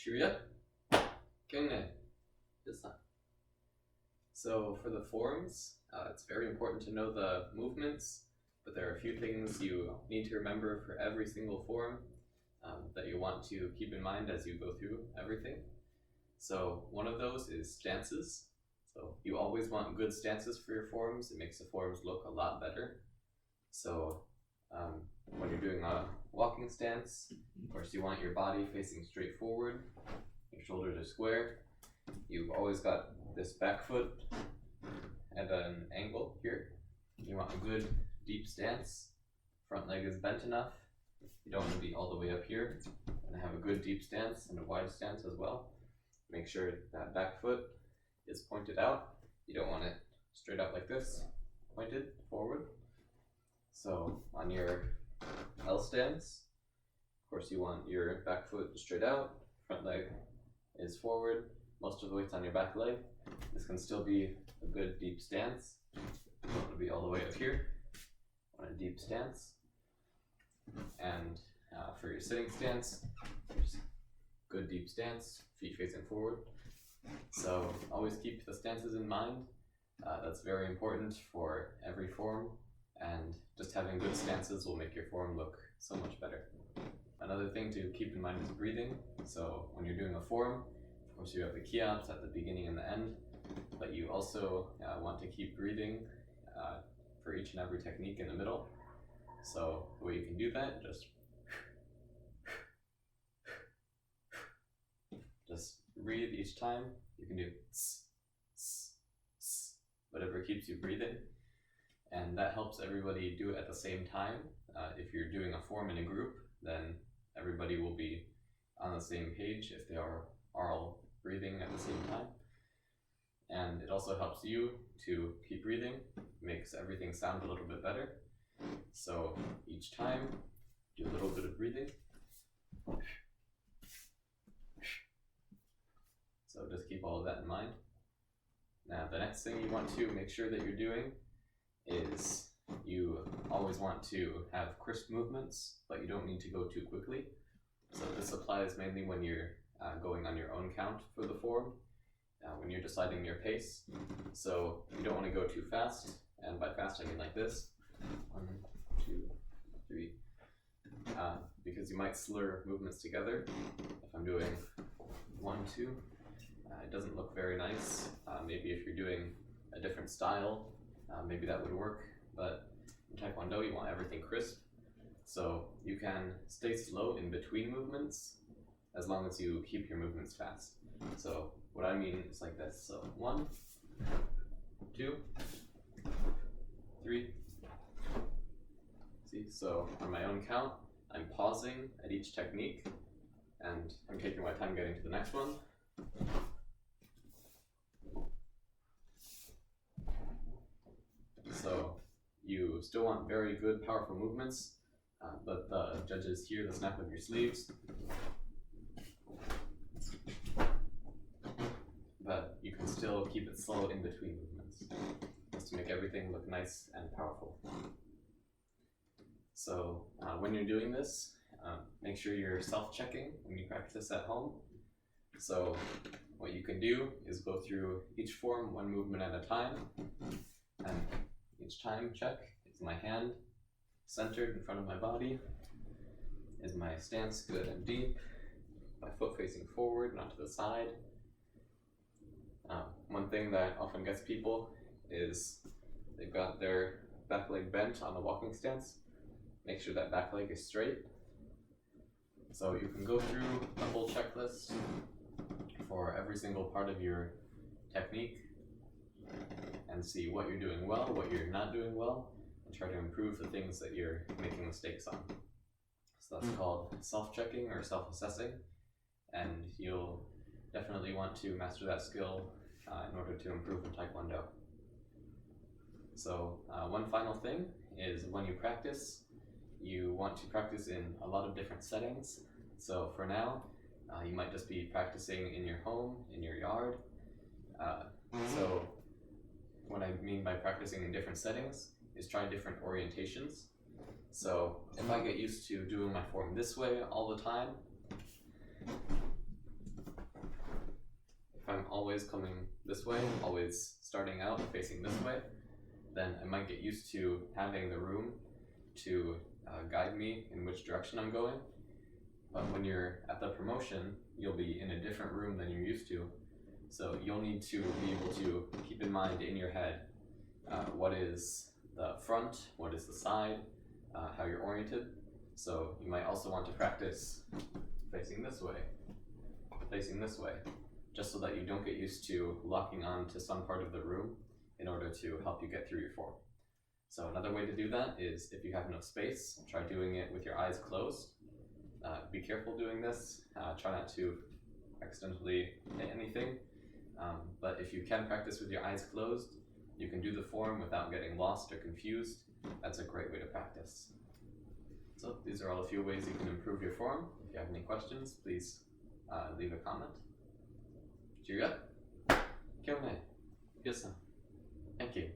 Shirya, Kyungne, this time. So for the forms, it's very important to know the movements, but there are a few things you need to remember for every single form that you want to keep in mind as you go through everything. So one of those is stances. So you always want good stances for your forms. It makes the forms look a lot better. So when you're doing a walking stance, of course you want your body facing straight forward, your shoulders are square. You've always got this back foot at an angle here. You want a good deep stance. Front leg is bent enough. You don't want to be all the way up here. And have a good deep stance and a wide stance as well. Make sure that back foot is pointed out. You don't want it straight out like this, pointed forward. So on your L stance, of course you want your back foot straight out, front leg is forward, most of the weight's on your back leg. This can still be a good deep stance. You don't want to be all the way up here. You want a deep stance. And for your sitting stance, just good deep stance, feet facing forward. So always keep the stances in mind. That's very important for every form, and just having good stances will make your form look so much better. Another thing to keep in mind is breathing. So when you're doing a form, of course you have the Cheops at the beginning and the end, but you also want to keep breathing for each and every technique in the middle. So the way you can do that, just breathe each time. You can do whatever keeps you breathing, and that helps everybody do it at the same time. If you're doing a form in a group, then everybody will be on the same page if they are all breathing at the same time. And it also helps you to keep breathing, makes everything sound a little bit better. So each time, do a little bit of breathing. So just keep all of that in mind. Now the next thing you want to make sure that you're doing is you always want to have crisp movements, but you don't need to go too quickly. So this applies mainly when you're going on your own count for the form, when you're deciding your pace. So you don't want to go too fast, and by fast I mean like this. 1, 2, 3. Because you might slur movements together. If I'm doing 1, 2, it doesn't look very nice. Maybe if you're doing a different style, maybe that would work, but in Taekwondo you want everything crisp. So you can stay slow in between movements as long as you keep your movements fast. So what I mean is like this. So 1, 2, 3. See, so on my own count, I'm pausing at each technique, and I'm taking my time getting to the next one. So you still want very good, powerful movements, but the judges hear the snap of your sleeves. But you can still keep it slow in between movements, just to make everything look nice and powerful. So when you're doing this, make sure you're self-checking when you practice at home. So what you can do is go through each form one movement at a time, and each time check, is my hand centered in front of my body? Is my stance good and deep? My foot facing forward, not to the side? One thing that often gets people is they've got their back leg bent on the walking stance. Make sure that back leg is straight. So you can go through the whole checklist for every single part of your technique and see what you're doing well, what you're not doing well, and try to improve the things that you're making mistakes on. So that's called self-checking or self-assessing, and you'll definitely want to master that skill in order to improve in Taekwondo. So one final thing is when you practice, you want to practice in a lot of different settings. So for now, you might just be practicing in your home, in your yard. So what I mean by practicing in different settings is try different orientations. So if I get used to doing my form this way all the time, always coming this way, always starting out facing this way, then I might get used to having the room to guide me in which direction I'm going. But when you're at the promotion, you'll be in a different room than you're used to. So you'll need to be able to keep in mind in your head what is the front, what is the side, how you're oriented. So you might also want to practice facing this way, just so that you don't get used to locking on to some part of the room in order to help you get through your form. So another way to do that is, if you have no space, try doing it with your eyes closed. Be careful doing this. Try not to accidentally hit anything. But if you can practice with your eyes closed, you can do the form without getting lost or confused. That's a great way to practice. So these are all a few ways you can improve your form. If you have any questions, please leave a comment. Cheerio. Thank you.